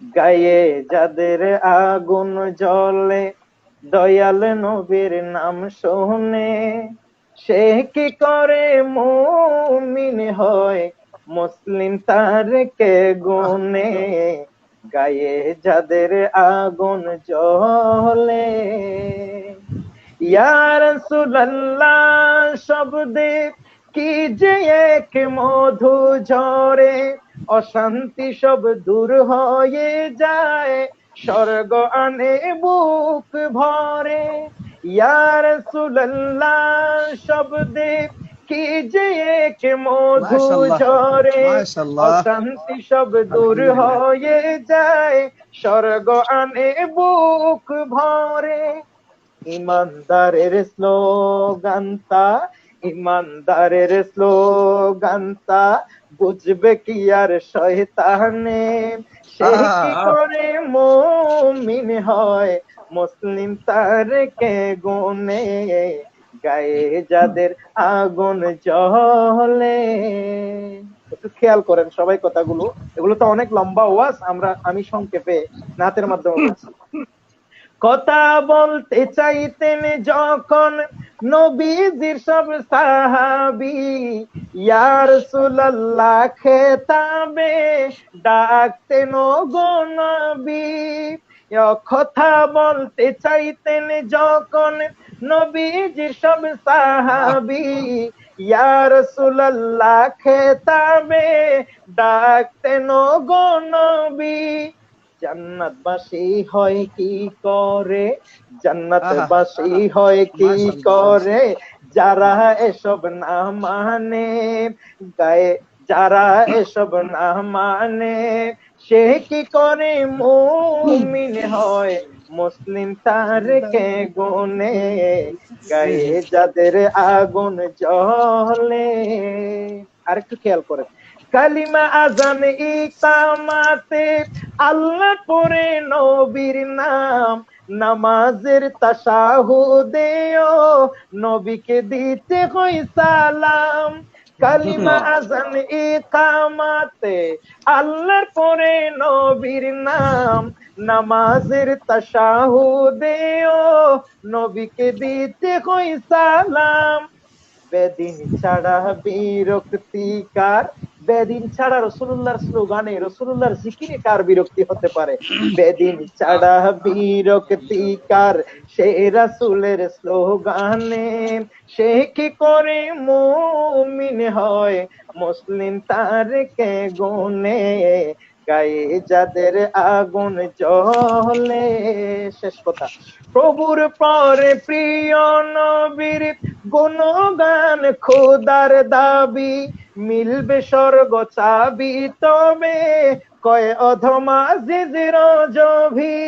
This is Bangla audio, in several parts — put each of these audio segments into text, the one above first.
গায়ে যাদের আগুন জ্বলে, দয়াল নবীর নাম শোনে, সে কি করে মুমিন হয়, মুসলিম তার কে গুনে। গায়ে যাদের আগুন জ্বলে, ইয়া রাসূলুল্লাহ শব্দে কি যে এক মধু ঝরে, অশান্তি সব দূর হয়ে যায়, স্বর্গ আনে বুক ভরে। ইয়া রাসূলুল্লাহ শব্দে কি যে এক মধু মাশাআল্লাহ, ঝরে, মাশাআল্লাহ, অশান্তি সব দূর আলহামদুলিল্লাহ। হয়ে যায়, স্বর্গ আনে বুক ভরে। ইমানদারের স্লোগানটা, ইমানদারের স্লোগানটা বুঝবে কি আর শয়তানে। সে কি আহা, করে মুমিন হয়, মুসলিম তার কে গুনে। গায়ে যাদের আগুন জ্বলে। একটু খেয়াল করেন সবাই কথাগুলো, এগুলো তো অনেক লম্বা ওয়াজ, আমি সংক্ষেপে নাতের মাধ্যমে বলছি। কথা বলতে চাইতেন যখন নবীজির সব সাহাবী, ইয়া রাসূলুল্লাহ খেতাবে ডাকতেন গো নবী। কথা বলতে চাইতেন যখন নবীজির সব বাহ, সাহাবী, ইয়া রাসূলুল্লাহ খেতাবে ডাকতেন গো নবী। জান্নাতবাসী হয় কি করে, আহা, জান্নাতবাসী হয় কি মাশাআল্লাহ, করে, মাশাআল্লাহ। যারা এসব না মানে। গায়ে যারা এসব না মানে, সে কি করে মুমিন হয়, মুসলিম তার কে গুনে। গায়ে যাদের আগুন জ্বলে। আরেকটু খেয়াল করেন, কালিমা আজান ইকামাতে আল্লাহ পড়ে নবীর নাম, নামাজের তাশাহুদেও নবীকে দিতে হয় সালাম। কালিমা আজান ইকামাতে আল্লাহর পরে নবীর নাম, নামাজের তাশাহুদেও নবীকে দিতে হয় সালাম। বেদিন ছাড়া বিরক্তিকার, বেদিন ছাড়া রসুল্লাহর স্লোগানে, রসুল্লাহর জিকিরে কার বিরক্তি হতে পারে। বেদিন ছাড়া বিরক্তিকার, সে রাসূলের স্লোগানে। সে কি করে মুমিন হয়, মুসলিম তার কে গুনে। গায়ে যাদের আগুন জ্বলে। শেষ কথা, প্রভুর পরে প্রিয় নবীর গুণগান খোদার দাবি, মিলবে স্বর্গ চাবি তবে কয় অধমা জিজির জভি।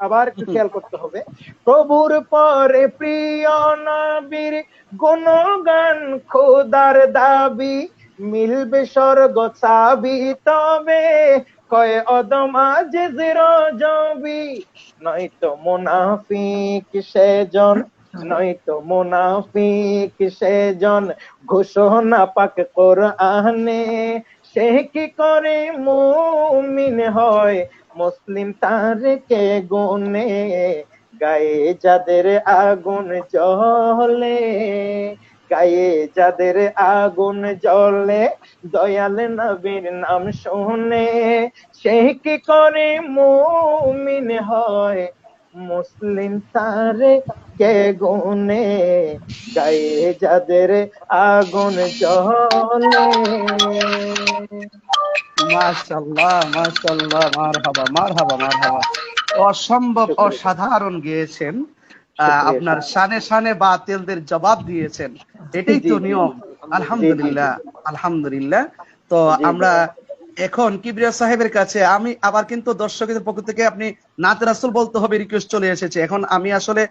আবার একটু খেয়াল করতে হবে, প্রভুর পরে প্রিয় নবীর গুণগান খোদার দাবি, মিলবে স্বর্গ চাবি তবে কয় অদমা জিজির জবি। নয়তো মুনাফিক সেজন, নয়তো মুনাফিক সেজন, ঘোষণা পাক কোরআনে। সে কি করে মুমিন হয়, মুসলিম তার কে গুনে। গায়ে যাদের আগুন জ্বলে, গায়ে যাদের আগুন জ্বলে, দয়াল নবীর নাম শুনে। সে কি করে মুমিন হয়, মুসলিম তারে কে গুনে। গায়ে যাদের আগুন জ্বলে। মাশাআল্লাহ, মাশাআল্লাহ, মারহাবা, মারহাবা, মারহাবা। অসম্ভব শুক্রিয়া, অসাধারণ গেয়েছেন। শুক্রিয়া, আপনার শুক্রিয়া। শানে শানে বাতিলদের জবাব দিয়েছেন। এটাই জি তো জি নিয়ম। জি জি জি আলহামদুলিল্লাহ, আলহামদুলিল্লাহ। তো জি জি। আমরা এখন কিবরিয়া সাহেবের কাছে, আমি আবার কিন্তু দর্শকদের পক্ষ থেকে আপনি নাতে রাসূল বলতে হবে রিকোয়েস্ট চলে এসেছে। এখন আমি আসলে